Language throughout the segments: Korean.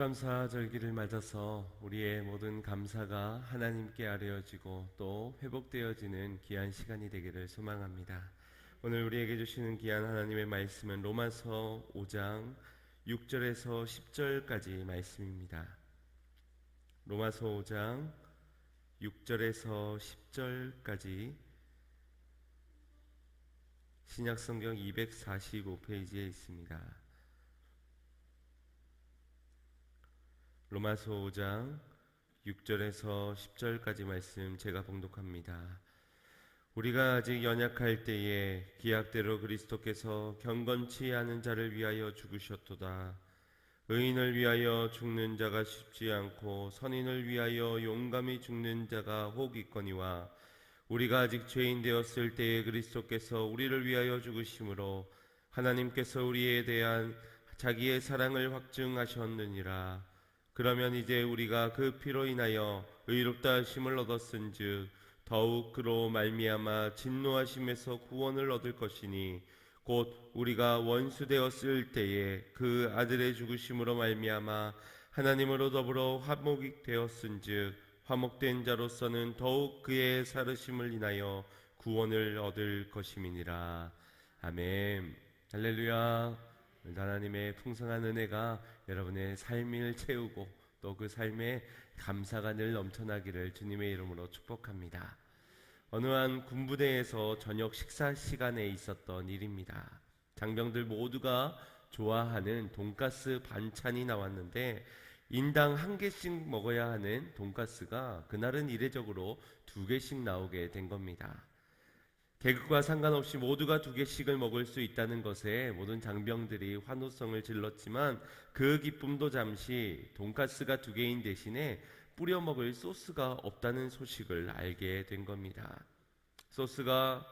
감사절기를 맞아서 우리의 모든 감사가 하나님께 아뢰어지고 또 회복되어지는 귀한 시간이 되기를 소망합니다. 오늘 우리에게 주시는 귀한 하나님의 말씀은 로마서 5장 6절에서 10절까지 말씀입니다. 로마서 5장 6절에서 10절까지 신약성경 245페이지에 있습니다. 로마서 5장 6절에서 10절까지 말씀 제가 봉독합니다. 우리가 아직 연약할 때에 기약대로 그리스도께서 경건치 않은 자를 위하여 죽으셨도다. 의인을 위하여 죽는 자가 쉽지 않고 선인을 위하여 용감히 죽는 자가 혹 있거니와 우리가 아직 죄인 되었을 때에 그리스도께서 우리를 위하여 죽으심으로 하나님께서 우리에 대한 자기의 사랑을 확증하셨느니라. 그러면 이제 우리가 그 피로 인하여 의롭다 하심을 얻었은즉 더욱 그로 말미암아 진노하심에서 구원을 얻을 것이니 곧 우리가 원수 되었을 때에 그 아들의 죽으심으로 말미암아 하나님으로 더불어 화목이 되었은즉 화목된 자로서는 더욱 그의 살으심을 인하여 구원을 얻을 것임이니라. 아멘. 할렐루야. 하나님의 풍성한 은혜가 여러분의 삶을 채우고 또 그 삶에 감사가 늘 넘쳐나기를 주님의 이름으로 축복합니다. 어느 한 군부대에서 저녁 식사 시간에 있었던 일입니다. 장병들 모두가 좋아하는 돈가스 반찬이 나왔는데 인당 한 개씩 먹어야 하는 돈가스가 그날은 이례적으로 2개씩 나오게 된 겁니다. 계급과 상관없이 모두가 2개씩을 먹을 수 있다는 것에 모든 장병들이 환호성을 질렀지만 그 기쁨도 잠시 돈가스가 2개인 대신에 뿌려 먹을 소스가 없다는 소식을 알게 된 겁니다. 소스가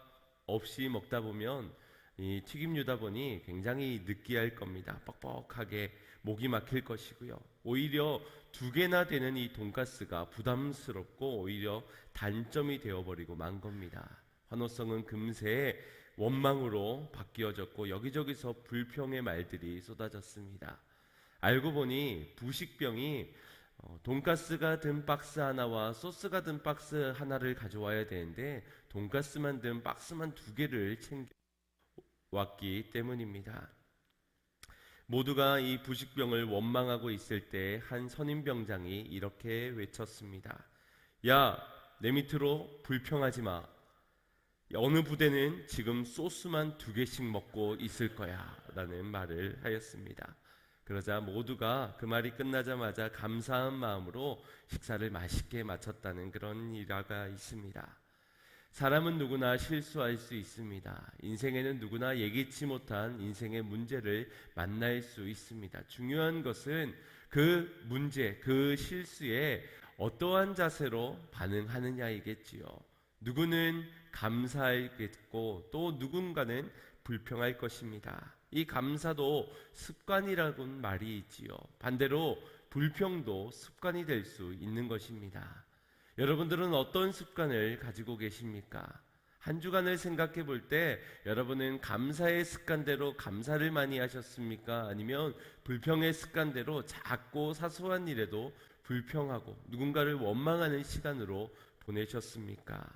없이 먹다 보면 이 튀김류다 보니 굉장히 느끼할 겁니다. 뻑뻑하게 목이 막힐 것이고요. 오히려 2개나 되는 이 돈가스가 부담스럽고 오히려 단점이 되어버리고 만 겁니다. 환호성은 금세 원망으로 바뀌어졌고 여기저기서 불평의 말들이 쏟아졌습니다. 알고 보니 부식병이 돈가스가 든 박스 하나와 소스가 든 박스 하나를 가져와야 되는데 돈가스만 든 박스만 2개를 챙겨왔기 때문입니다. 모두가 이 부식병을 원망하고 있을 때 한 선임병장이 이렇게 외쳤습니다. 야, 내 밑으로 불평하지 마. 어느 부대는 지금 소스만 2개씩 먹고 있을 거야 라는 말을 하였습니다. 그러자 모두가 그 말이 끝나자마자 감사한 마음으로 식사를 맛있게 마쳤다는 그런 일화가 있습니다. 사람은 누구나 실수할 수 있습니다. 인생에는 누구나 예기치 못한 인생의 문제를 만날 수 있습니다. 중요한 것은 그 문제, 그 실수에 어떠한 자세로 반응하느냐이겠지요. 누구는 감사하겠고 또 누군가는 불평할 것입니다. 이 감사도 습관이라는 말이 있지요. 반대로 불평도 습관이 될 수 있는 것입니다. 여러분들은 어떤 습관을 가지고 계십니까? 한 주간을 생각해 볼 때 여러분은 감사의 습관대로 감사를 많이 하셨습니까? 아니면 불평의 습관대로 작고 사소한 일에도 불평하고 누군가를 원망하는 시간으로 보내셨습니까?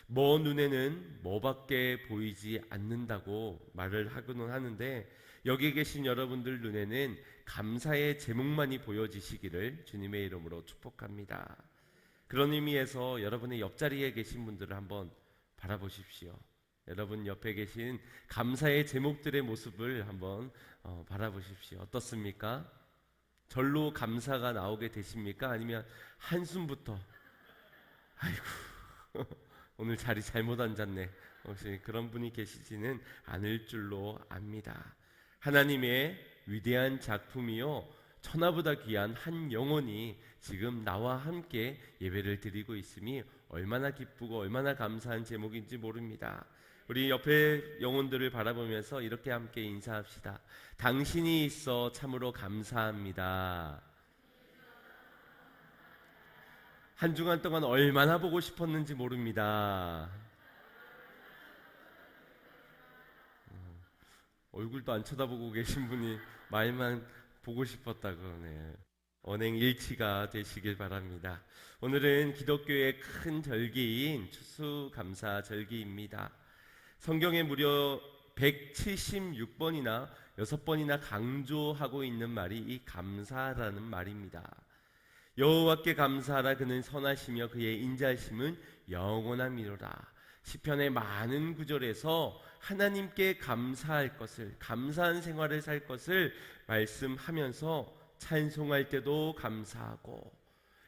뭐 눈에는 뭐밖에 보이지 않는다고 말을 하고는 하는데 여기 계신 여러분들 눈에는 감사의 제목만이 보여지시기를 주님의 이름으로 축복합니다. 그런 의미에서 여러분의 옆자리에 계신 분들을 한번 바라보십시오. 여러분 옆에 계신 감사의 제목들의 모습을 한번 바라보십시오. 어떻습니까? 절로 감사가 나오게 되십니까? 아니면 한숨부터 아이고 오늘 자리 잘못 앉았네. 혹시 그런 분이 계시지는 않을 줄로 압니다. 하나님의 위대한 작품이요 천하보다 귀한 한 영혼이 지금 나와 함께 예배를 드리고 있음이 얼마나 기쁘고 얼마나 감사한 제목인지 모릅니다. 우리 옆에 영혼들을 바라보면서 이렇게 함께 인사합시다. 당신이 있어 참으로 감사합니다. 한 주간 동안 얼마나 보고 싶었는지 모릅니다. 얼굴도 안 쳐다보고 계신 분이 말만 보고 싶었다 그러네. 언행일치가 되시길 바랍니다. 오늘은 기독교의 큰 절기인 추수감사절기입니다. 성경에 무려 176번이나 6번이나 강조하고 있는 말이 이 감사라는 말입니다. 여호와께 감사하라. 그는 선하시며 그의 인자하심은 영원함이로라. 시편의 많은 구절에서 하나님께 감사할 것을, 감사한 생활을 살 것을 말씀하면서 찬송할 때도 감사하고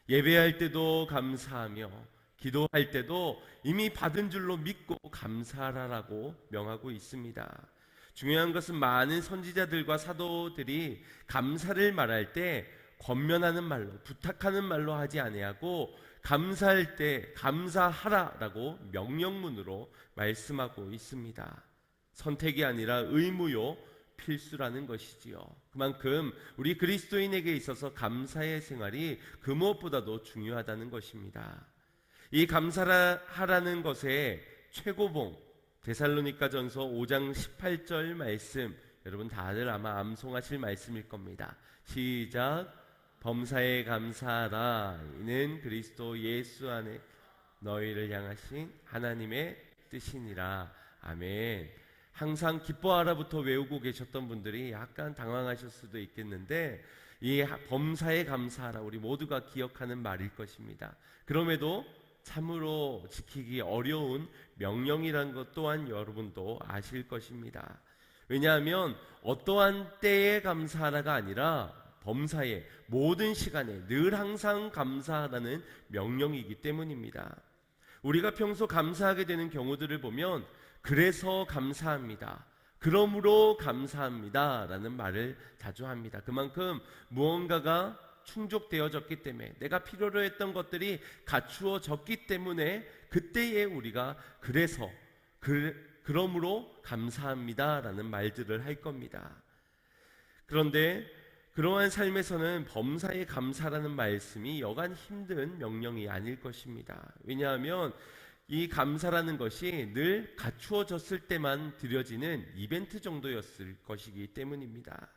예배할 때도 감사하며 기도할 때도 이미 받은 줄로 믿고 감사하라라고 명하고 있습니다. 중요한 것은 많은 선지자들과 사도들이 감사를 말할 때 권면하는 말로, 부탁하는 말로 하지 아니하고 감사할 때 감사하라라고 명령문으로 말씀하고 있습니다. 선택이 아니라 의무요, 필수라는 것이지요. 그만큼 우리 그리스도인에게 있어서 감사의 생활이 그 무엇보다도 중요하다는 것입니다. 이 감사하라는 것의 최고봉, 데살로니가전서 5장 18절 말씀, 여러분 다들 아마 암송하실 말씀일 겁니다. 시작. 범사에 감사하라. 이는 그리스도 예수 안에 너희를 향하신 하나님의 뜻이니라. 아멘. 항상 기뻐하라부터 외우고 계셨던 분들이 약간 당황하실 수도 있겠는데, 이 범사에 감사하라, 우리 모두가 기억하는 말일 것입니다. 그럼에도 참으로 지키기 어려운 명령이란 것 또한 여러분도 아실 것입니다. 왜냐하면 어떠한 때에 감사하라가 아니라 범사에, 모든 시간에 늘 항상 감사하라는 명령이기 때문입니다. 우리가 평소 감사하게 되는 경우들을 보면 그래서 감사합니다, 그러므로 감사합니다 라는 말을 자주 합니다. 그만큼 무언가가 충족되어졌기 때문에, 내가 필요로 했던 것들이 갖추어졌기 때문에 그때에 우리가 그래서 그러므로 감사합니다 라는 말들을 할 겁니다. 그런데 그러한 삶에서는 범사에 감사라는 말씀이 여간 힘든 명령이 아닐 것입니다. 왜냐하면 이 감사라는 것이 늘 갖추어졌을 때만 드려지는 이벤트 정도였을 것이기 때문입니다.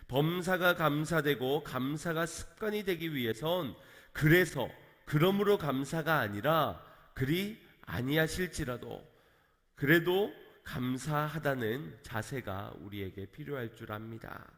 범사가 감사되고 감사가 습관이 되기 위해선 그래서, 그러므로 감사가 아니라 그리 아니하실지라도 그래도 감사하다는 자세가 우리에게 필요할 줄 압니다.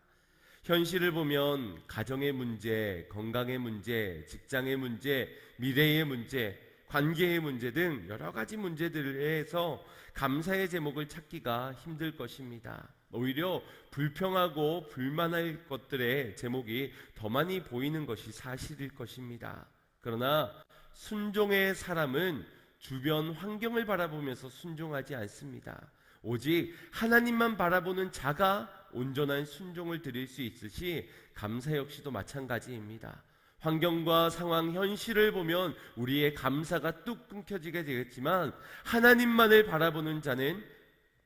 현실을 보면 가정의 문제, 건강의 문제, 직장의 문제, 미래의 문제, 관계의 문제 등 여러 가지 문제들에서 감사의 제목을 찾기가 힘들 것입니다. 오히려 불평하고 불만할 것들의 제목이 더 많이 보이는 것이 사실일 것입니다. 그러나 순종의 사람은 주변 환경을 바라보면서 순종하지 않습니다. 오직 하나님만 바라보는 자가 온전한 순종을 드릴 수 있으시 감사 역시도 마찬가지입니다. 환경과 상황, 현실을 보면 우리의 감사가 뚝 끊겨지게 되겠지만 하나님만을 바라보는 자는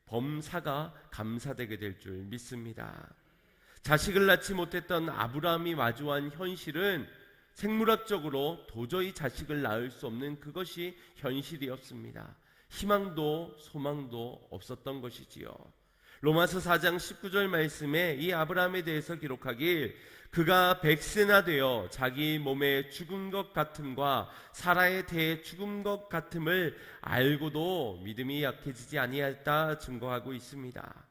범사가 감사되게 될 줄 믿습니다. 자식을 낳지 못했던 아브라함이 마주한 현실은 생물학적으로 도저히 자식을 낳을 수 없는 그것이 현실이었습니다. 희망도 소망도 없었던 것이지요. 로마서 4장 19절 말씀에 이 아브라함에 대해서 기록하길, 그가 백세나 되어 자기 몸에 죽은 것 같음과 사라에 대해 죽은 것 같음을 알고도 믿음이 약해지지 아니했다 증거하고 있습니다.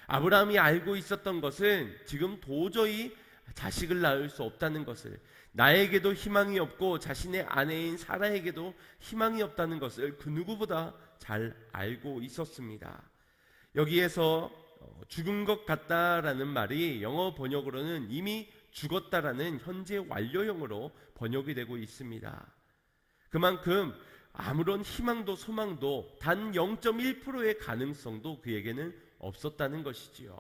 아브라함이 알고 있었던 것은 지금 도저히 자식을 낳을 수 없다는 것을, 나에게도 희망이 없고 자신의 아내인 사라에게도 희망이 없다는 것을 그 누구보다 잘 알고 있었습니다. 여기에서 죽은 것 같다라는 말이 영어 번역으로는 이미 죽었다라는 현재 완료형으로 번역이 되고 있습니다. 그만큼 아무런 희망도 소망도 단 0.1%의 가능성도 그에게는 없었다는 것이지요.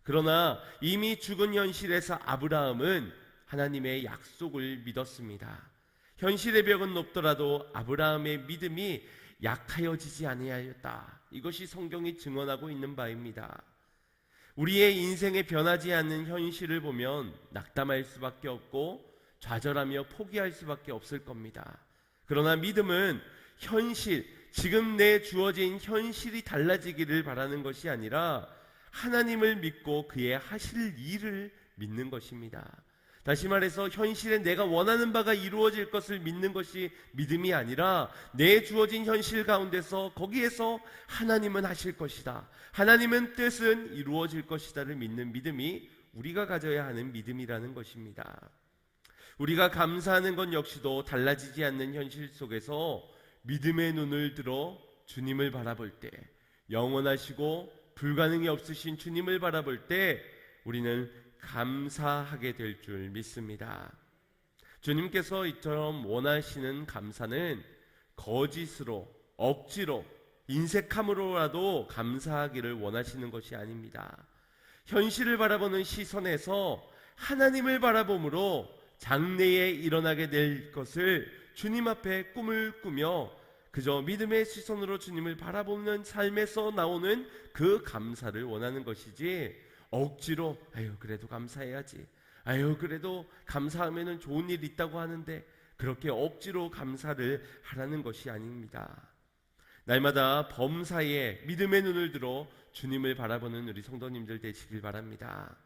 그러나 이미 죽은 현실에서 아브라함은 하나님의 약속을 믿었습니다. 현실의 벽은 높더라도 아브라함의 믿음이 약하여지지 아니하였다. 이것이 성경이 증언하고 있는 바입니다. 우리의 인생에 변하지 않는 현실을 보면 낙담할 수밖에 없고 좌절하며 포기할 수밖에 없을 겁니다. 그러나 믿음은 현실, 지금 내 주어진 현실이 달라지기를 바라는 것이 아니라 하나님을 믿고 그의 하실 일을 믿는 것입니다. 다시 말해서 현실에 내가 원하는 바가 이루어질 것을 믿는 것이 믿음이 아니라 내 주어진 현실 가운데서 거기에서 하나님은 하실 것이다, 하나님은 뜻은 이루어질 것이다를 믿는 믿음이 우리가 가져야 하는 믿음이라는 것입니다. 우리가 감사하는 것 역시도 달라지지 않는 현실 속에서 믿음의 눈을 들어 주님을 바라볼 때, 영원하시고 불가능이 없으신 주님을 바라볼 때 우리는 감사하게 될 줄 믿습니다. 주님께서 이처럼 원하시는 감사는 거짓으로, 억지로, 인색함으로라도 감사하기를 원하시는 것이 아닙니다. 현실을 바라보는 시선에서 하나님을 바라봄으로 장래에 일어나게 될 것을 주님 앞에 꿈을 꾸며 그저 믿음의 시선으로 주님을 바라보는 삶에서 나오는 그 감사를 원하는 것이지, 억지로 아유 그래도 감사해야지, 아유 그래도 감사하면은 좋은 일 있다고 하는데 그렇게 억지로 감사를 하라는 것이 아닙니다. 날마다 범사에 믿음의 눈을 들어 주님을 바라보는 우리 성도님들 되시길 바랍니다.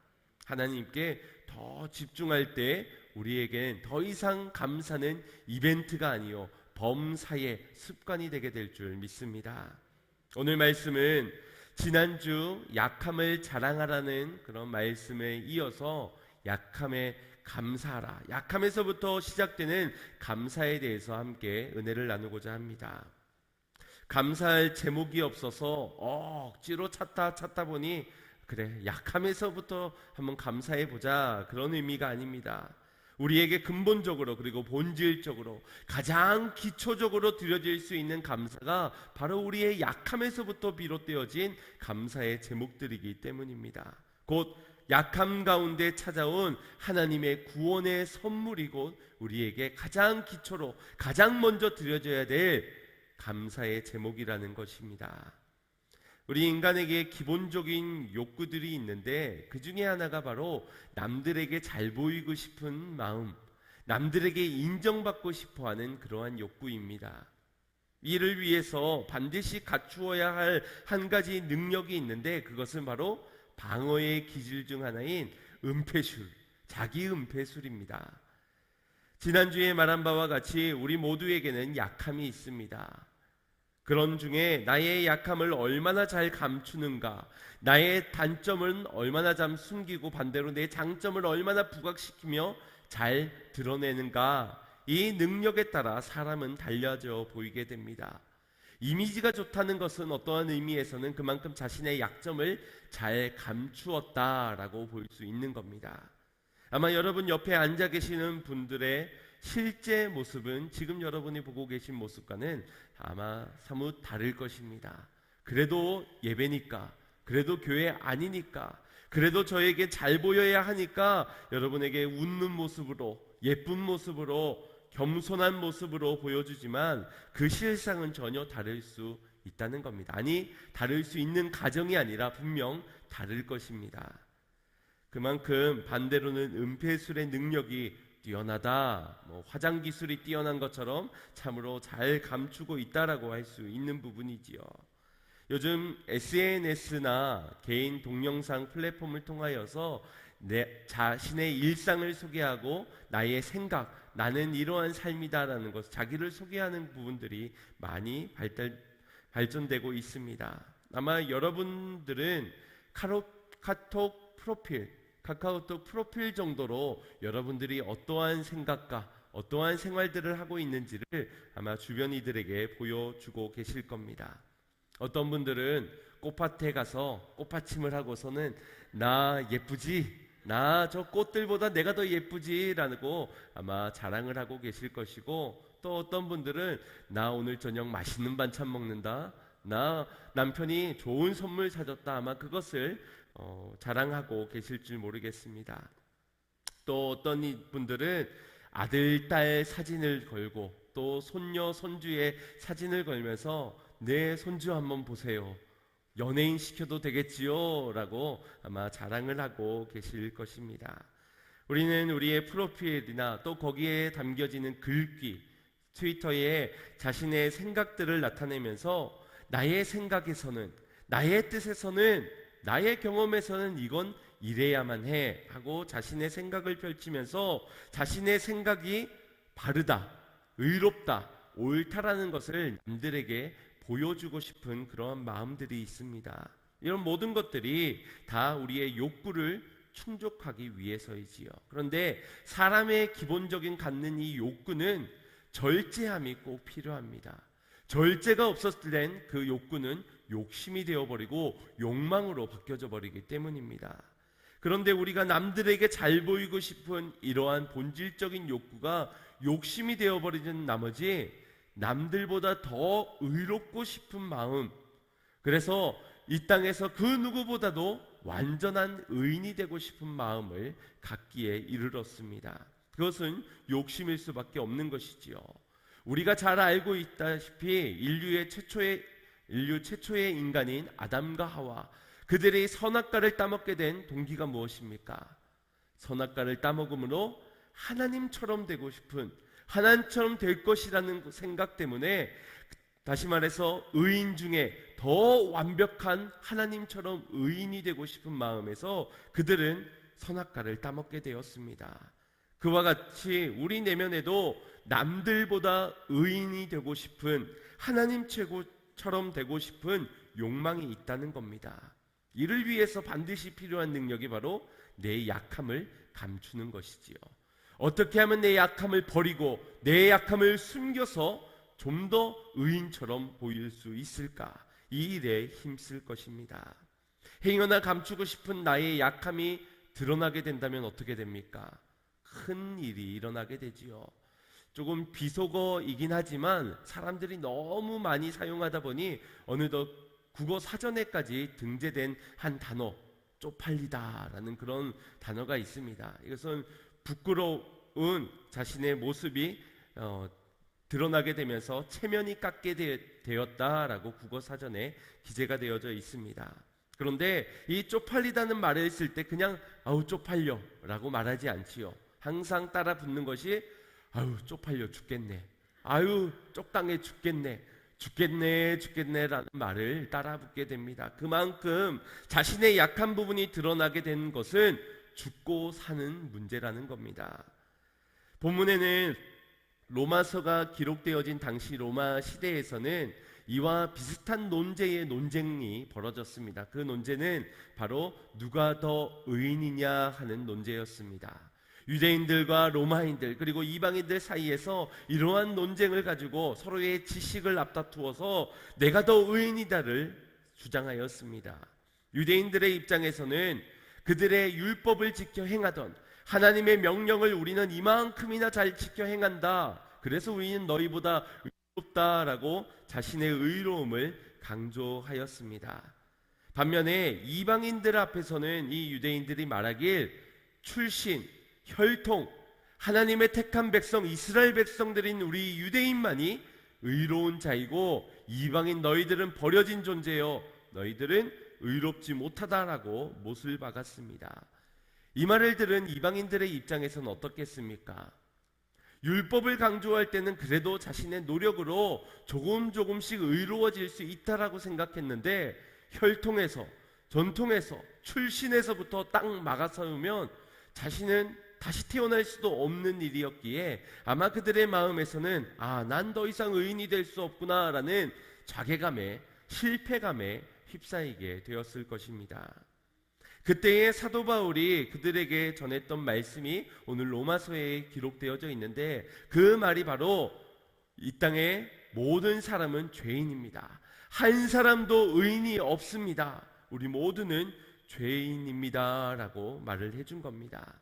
하나님께 더 집중할 때 우리에겐 더 이상 감사는 이벤트가 아니요 범사의 습관이 되게 될 줄 믿습니다. 오늘 말씀은 지난주 약함을 자랑하라는 그런 말씀에 이어서 약함에 감사하라, 약함에서부터 시작되는 감사에 대해서 함께 은혜를 나누고자 합니다. 감사할 제목이 없어서 억지로 찾다 보니 그래 약함에서부터 한번 감사해 보자, 그런 의미가 아닙니다. 우리에게 근본적으로 그리고 본질적으로 가장 기초적으로 드려질 수 있는 감사가 바로 우리의 약함에서부터 비롯되어진 감사의 제목들이기 때문입니다. 곧 약함 가운데 찾아온 하나님의 구원의 선물이고 우리에게 가장 기초로 가장 먼저 드려져야 될 감사의 제목이라는 것입니다. 우리 인간에게 기본적인 욕구들이 있는데 그 중에 하나가 바로 남들에게 잘 보이고 싶은 마음, 남들에게 인정받고 싶어하는 그러한 욕구입니다. 이를 위해서 반드시 갖추어야 할 한 가지 능력이 있는데 그것은 바로 방어의 기질 중 하나인 은폐술, 자기 은폐술입니다. 지난주에 말한 바와 같이 우리 모두에게는 약함이 있습니다. 그런 중에 나의 약함을 얼마나 잘 감추는가, 나의 단점은 얼마나 잘 숨기고 반대로 내 장점을 얼마나 부각시키며 잘 드러내는가, 이 능력에 따라 사람은 달라져 보이게 됩니다. 이미지가 좋다는 것은 어떠한 의미에서는 그만큼 자신의 약점을 잘 감추었다라고 볼 수 있는 겁니다. 아마 여러분 옆에 앉아 계시는 분들의 실제 모습은 지금 여러분이 보고 계신 모습과는 아마 사뭇 다를 것입니다. 그래도 예배니까, 그래도 교회 아니니까, 그래도 저에게 잘 보여야 하니까 여러분에게 웃는 모습으로, 예쁜 모습으로, 겸손한 모습으로 보여주지만 그 실상은 전혀 다를 수 있다는 겁니다. 아니, 다를 수 있는 가정이 아니라 분명 다를 것입니다. 그만큼 반대로는 은폐술의 능력이 뛰어나다, 화장 기술이 뛰어난 것처럼 참으로 잘 감추고 있다라고 할 수 있는 부분이지요. 요즘 SNS나 개인 동영상 플랫폼을 통하여서 내 자신의 일상을 소개하고 나의 생각, 나는 이러한 삶이다라는 것, 자기를 소개하는 부분들이 많이 발전되고 있습니다. 아마 여러분들은 카카오톡 프로필 정도로 여러분들이 어떠한 생각과 어떠한 생활들을 하고 있는지를 아마 주변 이들에게 보여주고 계실 겁니다. 어떤 분들은 꽃밭에 가서 꽃받침을 하고서는 나 예쁘지? 나 저 꽃들보다 내가 더 예쁘지? 라고 아마 자랑을 하고 계실 것이고, 또 어떤 분들은 나 오늘 저녁 맛있는 반찬 먹는다, 나 남편이 좋은 선물 사줬다, 아마 그것을 자랑하고 계실 줄 모르겠습니다. 또 어떤 분들은 아들, 딸 사진을 걸고 또 손녀, 손주의 사진을 걸면서 내 손주 한번 보세요, 연예인 시켜도 되겠지요? 라고 아마 자랑을 하고 계실 것입니다. 우리는 우리의 프로필이나 또 거기에 담겨지는 글귀, 트위터에 자신의 생각들을 나타내면서 나의 생각에서는, 나의 뜻에서는, 나의 경험에서는 이건 이래야만 해 하고 자신의 생각을 펼치면서 자신의 생각이 바르다, 의롭다, 옳다라는 것을 남들에게 보여주고 싶은 그러한 마음들이 있습니다. 이런 모든 것들이 다 우리의 욕구를 충족하기 위해서이지요. 그런데 사람의 기본적인 갖는 이 욕구는 절제함이 꼭 필요합니다. 절제가 없었을 땐 그 욕구는 욕심이 되어버리고 욕망으로 바뀌어져 버리기 때문입니다. 그런데 우리가 남들에게 잘 보이고 싶은 이러한 본질적인 욕구가 욕심이 되어버리는 나머지 남들보다 더 의롭고 싶은 마음, 그래서 이 땅에서 그 누구보다도 완전한 의인이 되고 싶은 마음을 갖기에 이르렀습니다. 그것은 욕심일 수밖에 없는 것이지요. 우리가 잘 알고 있다시피 인류 최초의 인간인 아담과 하와, 그들이 선악과를 따먹게 된 동기가 무엇입니까? 선악과를 따먹음으로 하나님처럼 되고 싶은, 하나님처럼 될 것이라는 생각 때문에, 다시 말해서 의인 중에 더 완벽한 하나님처럼 의인이 되고 싶은 마음에서 그들은 선악과를 따먹게 되었습니다. 그와 같이 우리 내면에도 남들보다 의인이 되고 싶은, 하나님 최고처럼 되고 싶은 욕망이 있다는 겁니다. 이를 위해서 반드시 필요한 능력이 바로 내 약함을 감추는 것이지요. 어떻게 하면 내 약함을 버리고 내 약함을 숨겨서 좀 더 의인처럼 보일 수 있을까? 이 일에 힘쓸 것입니다. 행여나 감추고 싶은 나의 약함이 드러나게 된다면 어떻게 됩니까? 큰 일이 일어나게 되지요. 조금 비속어이긴 하지만 사람들이 너무 많이 사용하다 보니 어느덧 국어 사전에까지 등재된 한 단어, 쪽팔리다라는 그런 단어가 있습니다. 이것은 부끄러운 자신의 모습이 드러나게 되면서 체면이 깎게 되었다라고 국어 사전에 기재가 되어져 있습니다. 그런데 이 쪽팔리다는 말을 쓸 때 그냥 아우 쪽팔려 라고 말하지 않지요. 항상 따라 붙는 것이 아유 쪽팔려 죽겠네, 아유 쪽당해 죽겠네 라는 말을 따라 붙게 됩니다. 그만큼 자신의 약한 부분이 드러나게 된 것은 죽고 사는 문제라는 겁니다. 본문에는 로마서가 기록되어진 당시 로마 시대에서는 이와 비슷한 논쟁이 벌어졌습니다. 그 논쟁은 바로 누가 더 의인이냐 하는 논쟁이었습니다. 유대인들과 로마인들 그리고 이방인들 사이에서 이러한 논쟁을 가지고 서로의 지식을 앞다투어서 내가 더 의인이다를 주장하였습니다. 유대인들의 입장에서는 그들의 율법을 지켜 행하던 하나님의 명령을 우리는 이만큼이나 잘 지켜 행한다, 그래서 우리는 너희보다 의롭다라고 자신의 의로움을 강조하였습니다. 반면에 이방인들 앞에서는 이 유대인들이 말하길 출신, 혈통, 하나님의 택한 백성 이스라엘 백성들인 우리 유대인만이 의로운 자이고 이방인 너희들은 버려진 존재요, 너희들은 의롭지 못하다라고 못을 박았습니다. 이 말을 들은 이방인들의 입장에서는 어떻겠습니까? 율법을 강조할 때는 그래도 자신의 노력으로 조금씩 의로워질 수 있다라고 생각했는데 혈통에서, 전통에서, 출신에서부터 딱 막아서우면 자신은 다시 태어날 수도 없는 일이었기에 아마 그들의 마음에서는 난 더 이상 의인이 될 수 없구나 라는 자괴감에, 실패감에 휩싸이게 되었을 것입니다. 그때의 사도 바울이 그들에게 전했던 말씀이 오늘 로마서에 기록되어져 있는데 그 말이 바로 이 땅의 모든 사람은 죄인입니다. 한 사람도 의인이 없습니다. 우리 모두는 죄인입니다 라고 말을 해준 겁니다.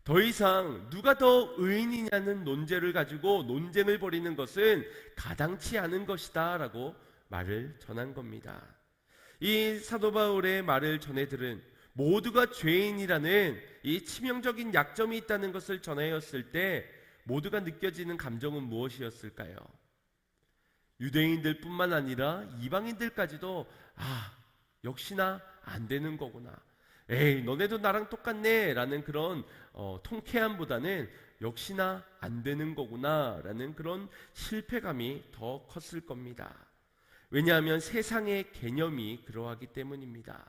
더 이상 누가 더 의인이냐는 논제를 가지고 논쟁을 벌이는 것은 가당치 않은 것이다 라고 말을 전한 겁니다. 이 사도 바울의 말을 전해 들은 모두가 죄인이라는 이 치명적인 약점이 있다는 것을 전하였을 때 모두가 느껴지는 감정은 무엇이었을까요? 유대인들 뿐만 아니라 이방인들까지도 역시나 안 되는 거구나, 에이 너네도 나랑 똑같네 라는 그런 통쾌함보다는 역시나 안 되는 거구나 라는 그런 실패감이 더 컸을 겁니다. 왜냐하면 세상의 개념이 그러하기 때문입니다.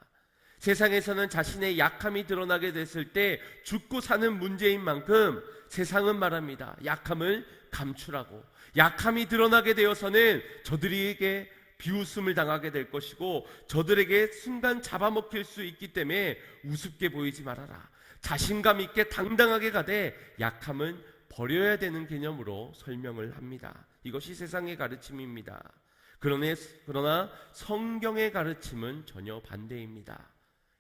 세상에서는 자신의 약함이 드러나게 됐을 때 죽고 사는 문제인 만큼 세상은 말합니다. 약함을 감추라고. 약함이 드러나게 되어서는 저들에게 비웃음을 당하게 될 것이고 저들에게 순간 잡아먹힐 수 있기 때문에 우습게 보이지 말아라. 자신감 있게 당당하게 가되 약함은 버려야 되는 개념으로 설명을 합니다. 이것이 세상의 가르침입니다. 그러나 성경의 가르침은 전혀 반대입니다.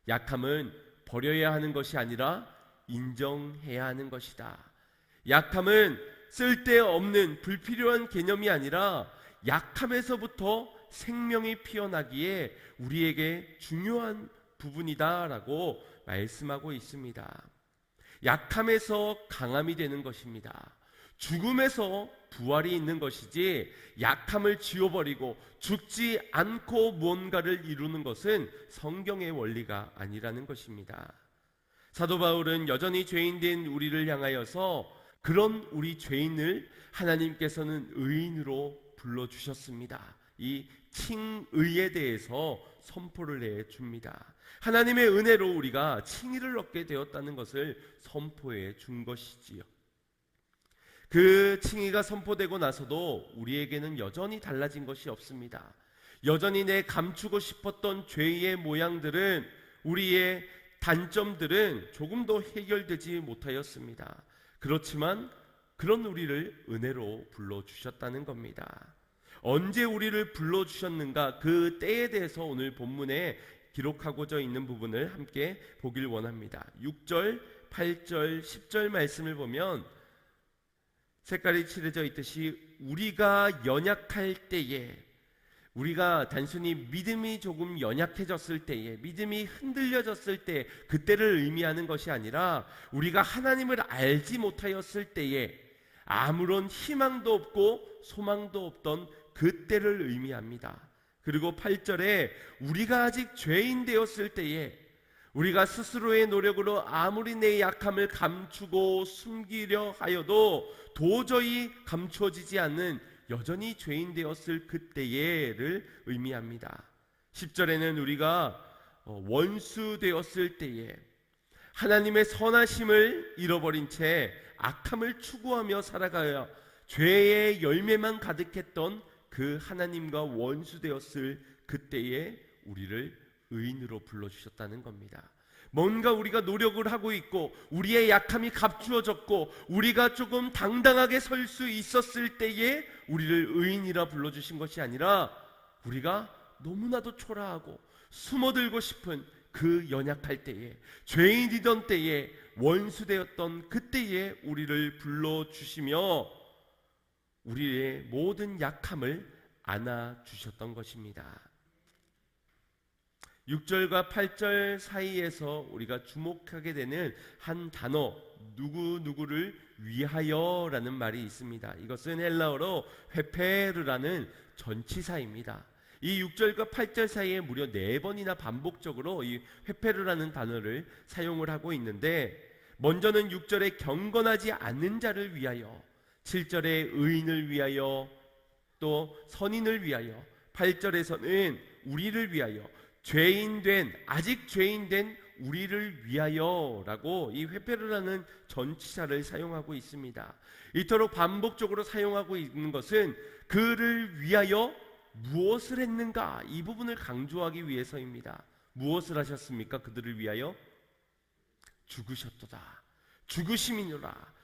약함은 버려야 하는 것이 아니라 인정해야 하는 것이다. 약함은 쓸데없는 불필요한 개념이 아니라 약함에서부터 생명이 피어나기에 우리에게 중요한 부분이다라고 말씀하고 있습니다. 약함에서 강함이 되는 것입니다. 죽음에서 부활이 있는 것이지 약함을 지워버리고 죽지 않고 무언가를 이루는 것은 성경의 원리가 아니라는 것입니다. 사도 바울은 여전히 죄인된 우리를 향하여서 그런 우리 죄인을 하나님께서는 의인으로 불러주셨습니다. 이 칭의에 대해서 선포를 해줍니다. 하나님의 은혜로 우리가 칭의를 얻게 되었다는 것을 선포해 준 것이지요. 그 칭의가 선포되고 나서도 우리에게는 여전히 달라진 것이 없습니다. 여전히 내 감추고 싶었던 죄의 모양들은, 우리의 단점들은 조금도 해결되지 못하였습니다. 그렇지만 그런 우리를 은혜로 불러주셨다는 겁니다. 언제 우리를 불러주셨는가, 그 때에 대해서 오늘 본문에 기록하고자 있는 부분을 함께 보길 원합니다. 6절, 8절, 10절 말씀을 보면 색깔이 칠해져 있듯이 우리가 연약할 때에, 우리가 단순히 믿음이 조금 연약해졌을 때에, 믿음이 흔들려졌을 때, 그때를 의미하는 것이 아니라 우리가 하나님을 알지 못하였을 때에 아무런 희망도 없고 소망도 없던 그때를 의미합니다. 그리고 8절에 우리가 아직 죄인 되었을 때에, 우리가 스스로의 노력으로 아무리 내 약함을 감추고 숨기려 하여도 도저히 감춰지지 않는 여전히 죄인 되었을 그때에를 의미합니다. 10절에는 우리가 원수 되었을 때에, 하나님의 선하심을 잃어버린 채 악함을 추구하며 살아가야 죄의 열매만 가득했던 그 하나님과 원수 되었을 그때에 우리를 의인으로 불러주셨다는 겁니다. 뭔가 우리가 노력을 하고 있고 우리의 약함이 감추어졌고 우리가 조금 당당하게 설 수 있었을 때에 우리를 의인이라 불러주신 것이 아니라, 우리가 너무나도 초라하고 숨어들고 싶은 그 연약할 때에, 죄인이던 때에, 원수되었던 그때에 우리를 불러주시며 우리의 모든 약함을 안아주셨던 것입니다. 6절과 8절 사이에서 우리가 주목하게 되는 한 단어, 누구누구를 위하여라는 말이 있습니다. 이것은 헬라어로 회페르라는 전치사입니다. 이 6절과 8절 사이에 무려 4번이나 반복적으로 이 회페르라는 단어를 사용을 하고 있는데, 먼저는 6절에 경건하지 않는 자를 위하여, 7절에 의인을 위하여, 또 선인을 위하여, 8절에서는 우리를 위하여, 아직 죄인된 우리를 위하여라고 이 회페르라는 전치사를 사용하고 있습니다. 이토록 반복적으로 사용하고 있는 것은 그를 위하여 무엇을 했는가, 이 부분을 강조하기 위해서입니다. 무엇을 하셨습니까? 그들을 위하여 죽으셨도다. 죽으심이노라.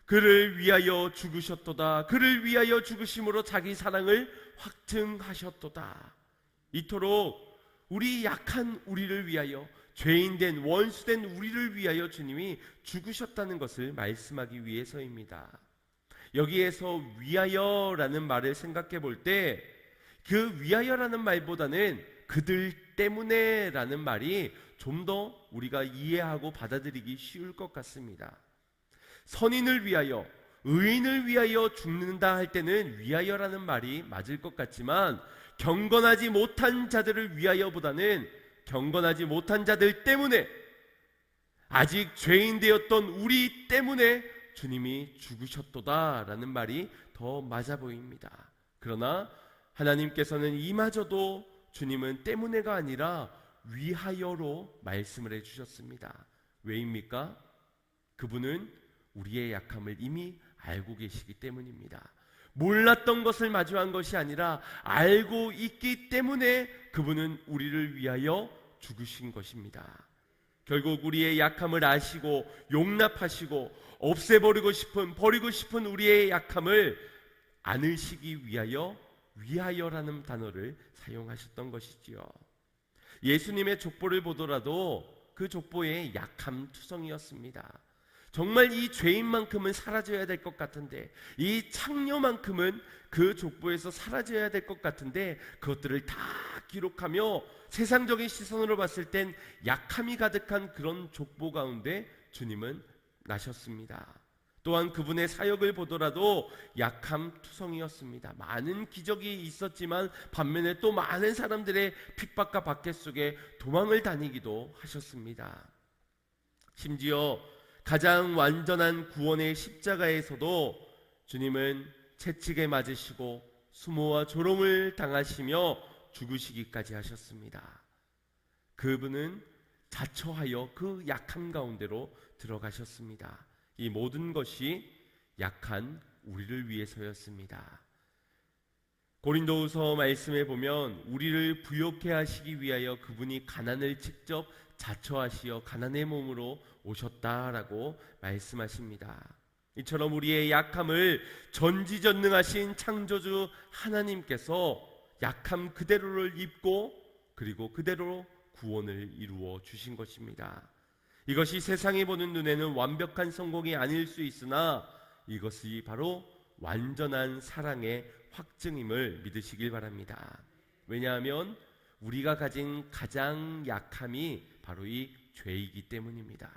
그를 위하여 죽으셨도다. 그를 위하여 죽으심으로 자기 사랑을 확증하셨도다. 이토록 우리 약한 우리를 위하여, 죄인된 원수된 우리를 위하여 주님이 죽으셨다는 것을 말씀하기 위해서입니다. 여기에서 위하여라는 말을 생각해 볼 때, 그 위하여라는 말보다는 그들 때문에 라는 말이 좀 더 우리가 이해하고 받아들이기 쉬울 것 같습니다. 선인을 위하여, 의인을 위하여 죽는다 할 때는 위하여라는 말이 맞을 것 같지만, 경건하지 못한 자들을 위하여보다는 경건하지 못한 자들 때문에, 아직 죄인 되었던 우리 때문에 주님이 죽으셨도다라는 말이 더 맞아 보입니다. 그러나 하나님께서는 이마저도 주님은 때문에가 아니라 위하여로 말씀을 해주셨습니다. 왜입니까? 그분은 우리의 약함을 이미 알고 계시기 때문입니다. 몰랐던 것을 마주한 것이 아니라 알고 있기 때문에 그분은 우리를 위하여 죽으신 것입니다. 결국 우리의 약함을 아시고 용납하시고 없애버리고 싶은, 버리고 싶은 우리의 약함을 안으시기 위하여 위하여라는 단어를 사용하셨던 것이지요. 예수님의 족보를 보더라도 그 족보의 약함 투성이었습니다. 정말 이 죄인만큼은 사라져야 될 것 같은데, 이 창녀만큼은 그 족보에서 사라져야 될 것 같은데, 그것들을 다 기록하며 세상적인 시선으로 봤을 땐 약함이 가득한 그런 족보 가운데 주님은 나셨습니다. 또한 그분의 사역을 보더라도 약함 투성이었습니다. 많은 기적이 있었지만 반면에 또 많은 사람들의 핍박과 박해 속에 도망을 다니기도 하셨습니다. 심지어 가장 완전한 구원의 십자가에서도 주님은 채찍에 맞으시고 수모와 조롱을 당하시며 죽으시기까지 하셨습니다. 그분은 자처하여 그 약함 가운데로 들어가셨습니다. 이 모든 것이 약한 우리를 위해서였습니다. 고린도후서 말씀에 보면 우리를 부욕해 하시기 위하여 그분이 가난을 직접 자처하시어 가난의 몸으로 오셨다라고 말씀하십니다. 이처럼 우리의 약함을 전지전능하신 창조주 하나님께서 약함 그대로를 입고 그리고 그대로 구원을 이루어 주신 것입니다. 이것이 세상이 보는 눈에는 완벽한 성공이 아닐 수 있으나 이것이 바로 완전한 사랑의 확증임을 믿으시길 바랍니다. 왜냐하면 우리가 가진 가장 약함이 바로 이 죄이기 때문입니다.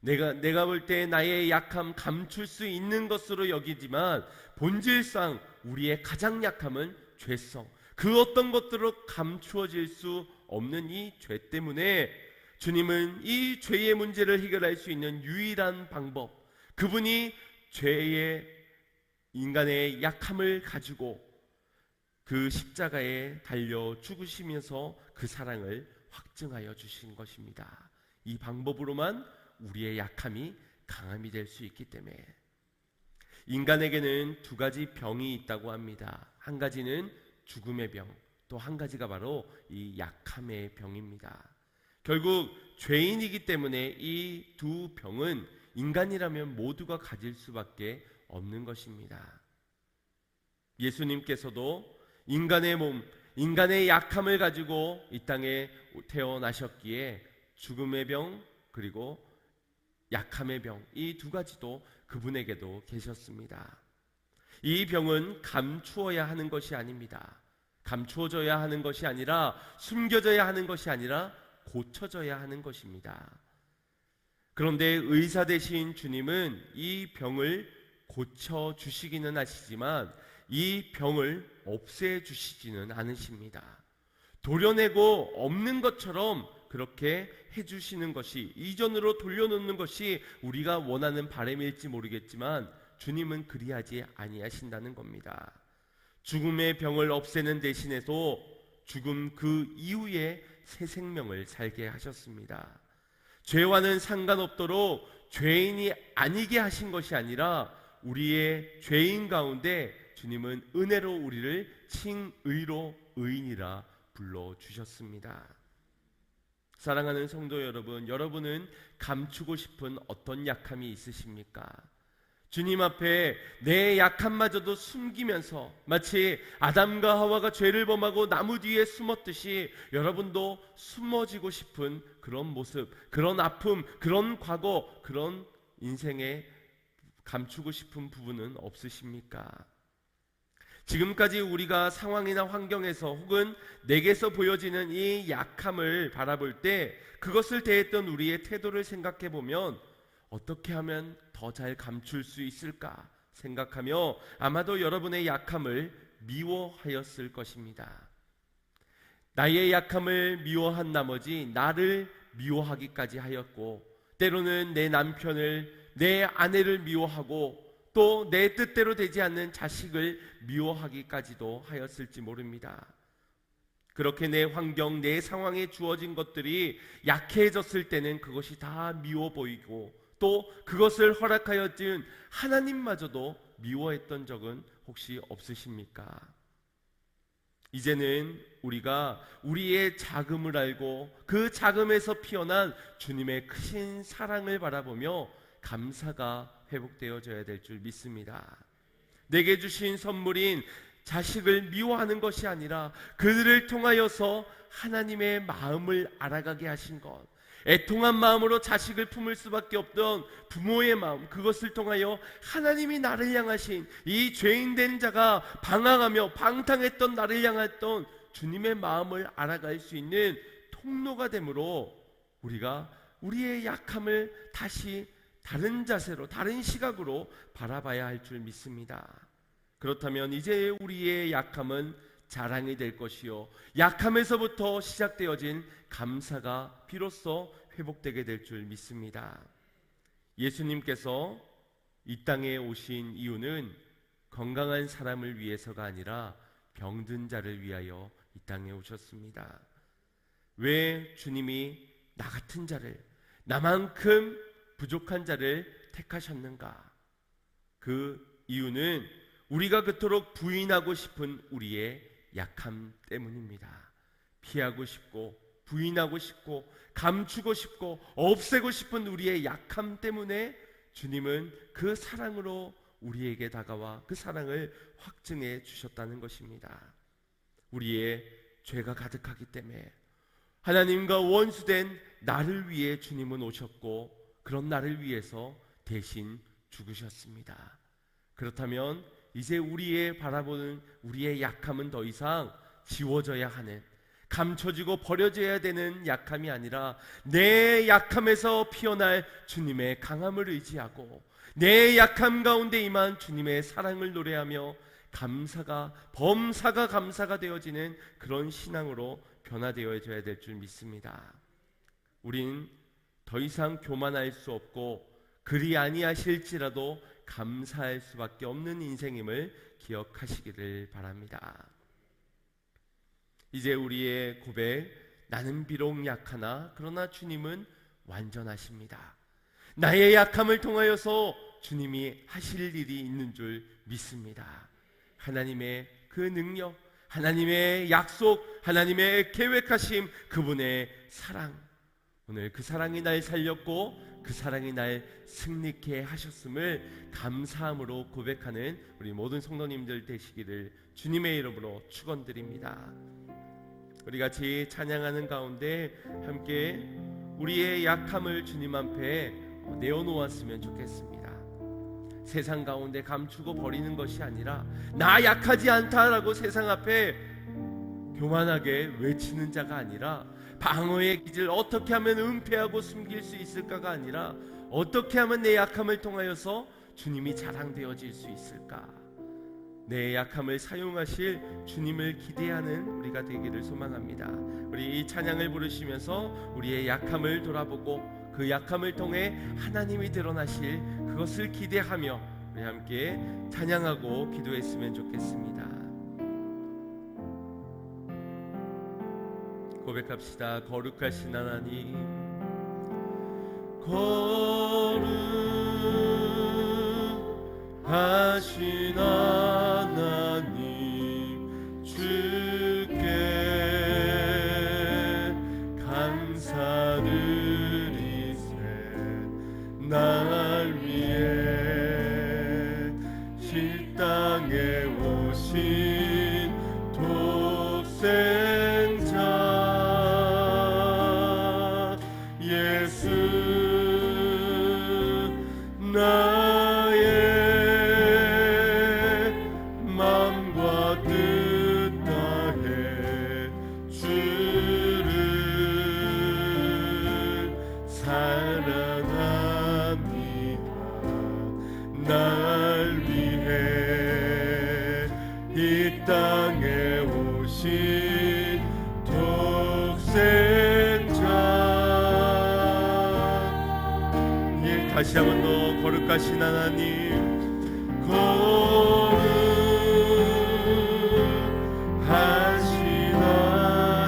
내가 볼 때 나의 약함 감출 수 있는 것으로 여기지만 본질상 우리의 가장 약함은 죄성, 그 어떤 것들로 감추어질 수 없는 이 죄 때문에 주님은 이 죄의 문제를 해결할 수 있는 유일한 방법, 그분이 죄의 인간의 약함을 가지고 그 십자가에 달려 죽으시면서 그 사랑을 확증하여 주신 것입니다. 이 방법으로만 우리의 약함이 강함이 될 수 있기 때문에 인간에게는 두 가지 병이 있다고 합니다. 한 가지는 죽음의 병, 또 한 가지가 바로 이 약함의 병입니다. 결국 죄인이기 때문에 이 두 병은 인간이라면 모두가 가질 수밖에 없는 것입니다. 예수님께서도 인간의 몸, 인간의 약함을 가지고 이 땅에 태어나셨기에 죽음의 병 그리고 약함의 병, 이 두 가지도 그분에게도 계셨습니다. 이 병은 감추어야 하는 것이 아닙니다. 감추어져야 하는 것이 아니라 숨겨져야 하는 것이 아니라 고쳐져야 하는 것입니다. 그런데 의사 되신 주님은 이 병을 고쳐주시기는 하시지만 이 병을 없애주시지는 않으십니다. 도려내고 없는 것처럼 그렇게 해주시는 것이, 이전으로 돌려놓는 것이 우리가 원하는 바람일지 모르겠지만 주님은 그리하지 아니하신다는 겁니다. 죽음의 병을 없애는 대신에도 죽음 그 이후에 새 생명을 살게 하셨습니다. 죄와는 상관없도록 죄인이 아니게 하신 것이 아니라 우리의 죄인 가운데 주님은 은혜로 우리를 칭의로 의인이라 불러주셨습니다. 사랑하는 성도 여러분, 여러분은 감추고 싶은 어떤 약함이 있으십니까? 주님 앞에 내 약함마저도 숨기면서 마치 아담과 하와가 죄를 범하고 나무 뒤에 숨었듯이 여러분도 숨어지고 싶은 그런 모습, 그런 아픔, 그런 과거, 그런 인생에 감추고 싶은 부분은 없으십니까? 지금까지 우리가 상황이나 환경에서 혹은 내게서 보여지는 이 약함을 바라볼 때 그것을 대했던 우리의 태도를 생각해 보면 어떻게 하면 더 잘 감출 수 있을까 생각하며 아마도 여러분의 약함을 미워하였을 것입니다. 나의 약함을 미워한 나머지 나를 미워하기까지 하였고, 때로는 내 남편을, 내 아내를 미워하고 또 내 뜻대로 되지 않는 자식을 미워하기까지도 하였을지 모릅니다. 그렇게 내 환경, 내 상황에 주어진 것들이 약해졌을 때는 그것이 다 미워 보이고 또 그것을 허락하여 준 하나님마저도 미워했던 적은 혹시 없으십니까? 이제는 우리가 우리의 작음을 알고 그 작음에서 피어난 주님의 크신 사랑을 바라보며 감사가 회복되어져야 될 줄 믿습니다. 내게 주신 선물인 자식을 미워하는 것이 아니라 그들을 통하여서 하나님의 마음을 알아가게 하신 것, 애통한 마음으로 자식을 품을 수밖에 없던 부모의 마음, 그것을 통하여 하나님이 나를 향하신 이 죄인된 자가 방황하며 방탕했던 나를 향했던 주님의 마음을 알아갈 수 있는 통로가 되므로 우리가 우리의 약함을 다시 다른 자세로, 다른 시각으로 바라봐야 할 줄 믿습니다. 그렇다면 이제 우리의 약함은 자랑이 될 것이요, 약함에서부터 시작되어진 감사가 비로소 회복되게 될 줄 믿습니다. 예수님께서 이 땅에 오신 이유는 건강한 사람을 위해서가 아니라 병든 자를 위하여 이 땅에 오셨습니다. 왜 주님이 나 같은 자를, 나만큼 부족한 자를 택하셨는가? 그 이유는 우리가 그토록 부인하고 싶은 우리의 약함 때문입니다. 피하고 싶고 부인하고 싶고 감추고 싶고 없애고 싶은 우리의 약함 때문에 주님은 그 사랑으로 우리에게 다가와 그 사랑을 확증해 주셨다는 것입니다. 우리의 죄가 가득하기 때문에 하나님과 원수된 나를 위해 주님은 오셨고 그런 나를 위해서 대신 죽으셨습니다. 그렇다면 이제 우리의 바라보는 우리의 약함은 더 이상 지워져야 하는, 감춰지고 버려져야 되는 약함이 아니라 내 약함에서 피어날 주님의 강함을 의지하고 내 약함 가운데 임한 주님의 사랑을 노래하며 범사가 감사가 되어지는 그런 신앙으로 변화되어져야 될 줄 믿습니다. 우린 더 이상 교만할 수 없고 그리 아니하실지라도 감사할 수밖에 없는 인생임을 기억하시기를 바랍니다. 이제 우리의 고백, 나는 비록 약하나 그러나 주님은 완전하십니다. 나의 약함을 통하여서 주님이 하실 일이 있는 줄 믿습니다. 하나님의 그 능력, 하나님의 약속, 하나님의 계획하심, 그분의 사랑, 오늘 그 사랑이 날 살렸고 그 사랑이 날 승리케 하셨음을 감사함으로 고백하는 우리 모든 성도님들 되시기를 주님의 이름으로 축원드립니다. 우리 같이 찬양하는 가운데 함께 우리의 약함을 주님 앞에 내어놓았으면 좋겠습니다. 세상 가운데 감추고 버리는 것이 아니라 나 약하지 않다라고 세상 앞에 교만하게 외치는 자가 아니라 방어의 기질, 어떻게 하면 은폐하고 숨길 수 있을까가 아니라 어떻게 하면 내 약함을 통하여서 주님이 자랑되어질 수 있을까? 내 약함을 사용하실 주님을 기대하는 우리가 되기를 소망합니다. 우리 이 찬양을 부르시면서 우리의 약함을 돌아보고 그 약함을 통해 하나님이 드러나실 그것을 기대하며 우리 함께 찬양하고 기도했으면 좋겠습니다. 고백합시다. 거룩하신 하나님, 거룩하신 하나님, 주께 감사드리세. 날 위해 이 땅에 오신 독생자 나의 마음과 뜻 다해 주를 사랑합니다. 날 위해 이 땅에 오신 독생자. 다시 한 번 더 거룩하신 하나님, 거룩하신 하나님,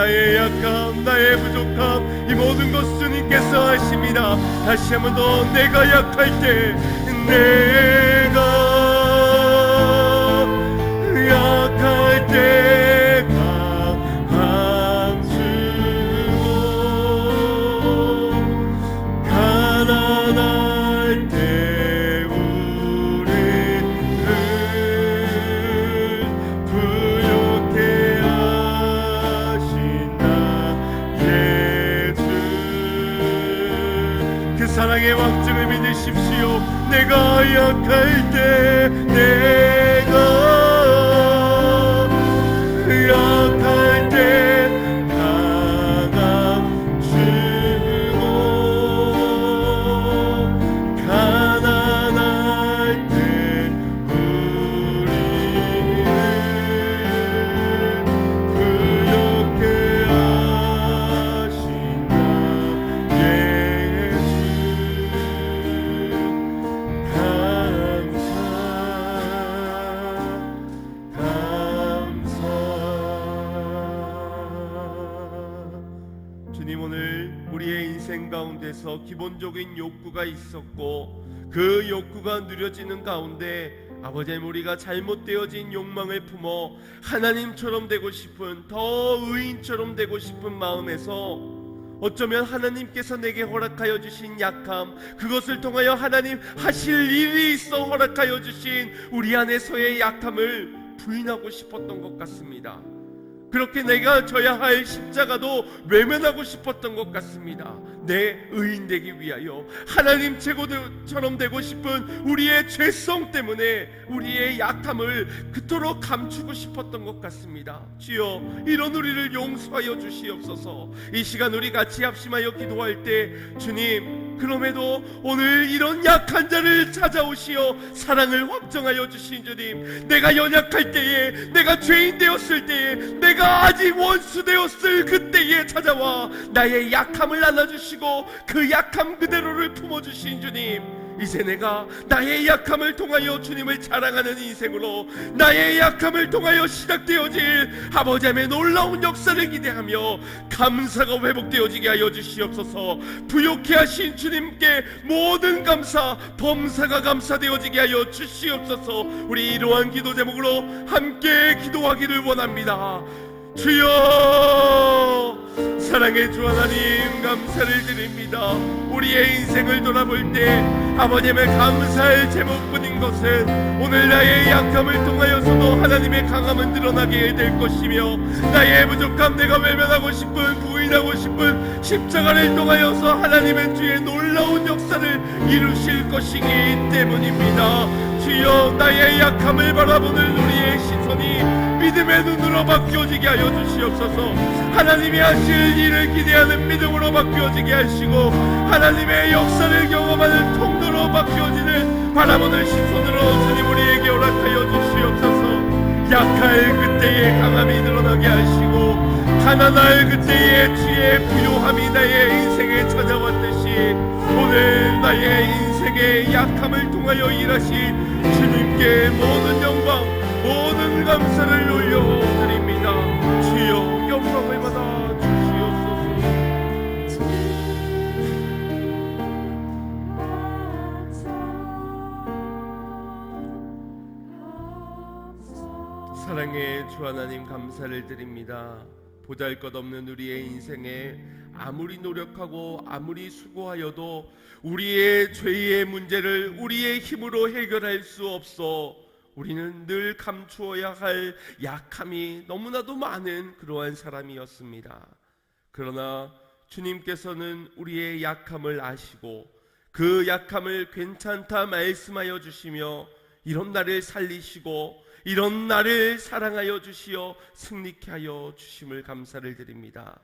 나의 약함, 나의 부족함, 이 모든 것 주님께서 하십니다. 다시 한 번 더, 내가 약할 때, 내가 약할 때 강함 주고 가난할 때 우리를 부욕해 하신 나 예수, 그 사랑의 왕증을 믿으십시오. 내가 약할 때, 내가 약할 때 강함 주고 가난할 때 우리를 부욕해 하신 나 예수, 주님, 오늘 우리의 인생 가운데서 기본적인 욕구가 있었고 그 욕구가 누려지는 가운데 아버지님, 우리가 잘못되어진 욕망을 품어 하나님처럼 되고 싶은, 더 의인처럼 되고 싶은 마음에서 어쩌면 하나님께서 내게 허락하여 주신 약함, 그것을 통하여 하나님 하실 일이 있어 허락하여 주신 우리 안에서의 약함을 부인하고 싶었던 것 같습니다. 그렇게 내가 져야 할 십자가도 외면하고 싶었던 것 같습니다. 내 의인 되기 위하여 하나님 최고처럼 되고 싶은 우리의 죄성 때문에 우리의 약함을 그토록 감추고 싶었던 것 같습니다. 주여, 이런 우리를 용서하여 주시옵소서. 이 시간 우리 같이 합심하여 기도할 때, 주님, 그럼에도 오늘 이런 약한 자를 찾아오시어 사랑을 확정하여 주신 주님, 내가 연약할 때에, 내가 죄인 되었을 때에, 내가 아직 원수 되었을 그때에 찾아와 나의 약함을 안아주시고 그 약함 그대로를 품어주신 주님, 이제 내가 나의 약함을 통하여 주님을 자랑하는 인생으로, 나의 약함을 통하여 시작되어질 아버지의 놀라운 역사를 기대하며 감사가 회복되어지게 하여 주시옵소서. 부욕해 하신 주님께 모든 감사, 범사가 감사되어지게 하여 주시옵소서. 우리 이러한 기도 제목으로 함께 기도하기를 원합니다. 주여, 사랑의 주 하나님, 감사를 드립니다. 우리의 인생을 돌아볼 때 아버님의 감사할 제목뿐인 것은 오늘 나의 약함을 통하여서도 하나님의 강함은 드러나게 될 것이며, 나의 부족함, 내가 외면하고 싶은, 부인하고 싶은 십자가를 통하여서 하나님의 주의 놀라운 역사를 이루실 것이기 때문입니다. 주여, 나의 약함을 바라보는 우리의 시선이 믿음의 눈으로 바뀌어지게 하여 주시옵소서. 하나님이 하실 일을 기대하는 믿음으로 바뀌어지게 하시고, 하나님의 역사를 경험하는 통로로 바뀌어지는 바라보는 시선으로 주님 우리에게 허락하여 주시옵소서. 약할 그때의 강함이 드러나게 하시고, 가난할 그때의 주의 부요함이 나의 인생에 찾아왔듯이 오늘 나의 인생의 약함을 통하여 일하신 주님께 모든 영광, 모든 감사를 올려드립니다. 주여, 영광을 받아 주시옵소서. 사랑의 주 하나님, 감사를 드립니다. 보잘것없는 우리의 인생에 아무리 노력하고 아무리 수고하여도 우리의 죄의 문제를 우리의 힘으로 해결할 수 없어 우리는 늘 감추어야 할 약함이 너무나도 많은 그러한 사람이었습니다. 그러나 주님께서는 우리의 약함을 아시고 그 약함을 괜찮다 말씀하여 주시며 이런 나를 살리시고 이런 나를 사랑하여 주시어 승리케 하여 주심을 감사를 드립니다.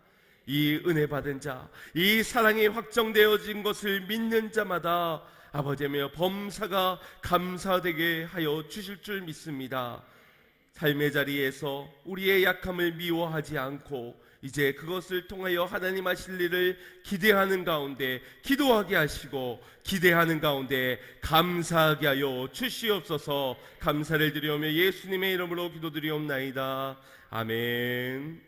이 은혜 받은 자, 이 사랑이 확정되어진 것을 믿는 자마다 아버지며 범사가 감사되게 하여 주실 줄 믿습니다. 삶의 자리에서 우리의 약함을 미워하지 않고 이제 그것을 통하여 하나님 하실 일을 기대하는 가운데 기도하게 하시고 기대하는 가운데 감사하게 하여 주시옵소서. 감사를 드리오며 예수님의 이름으로 기도드리옵나이다. 아멘.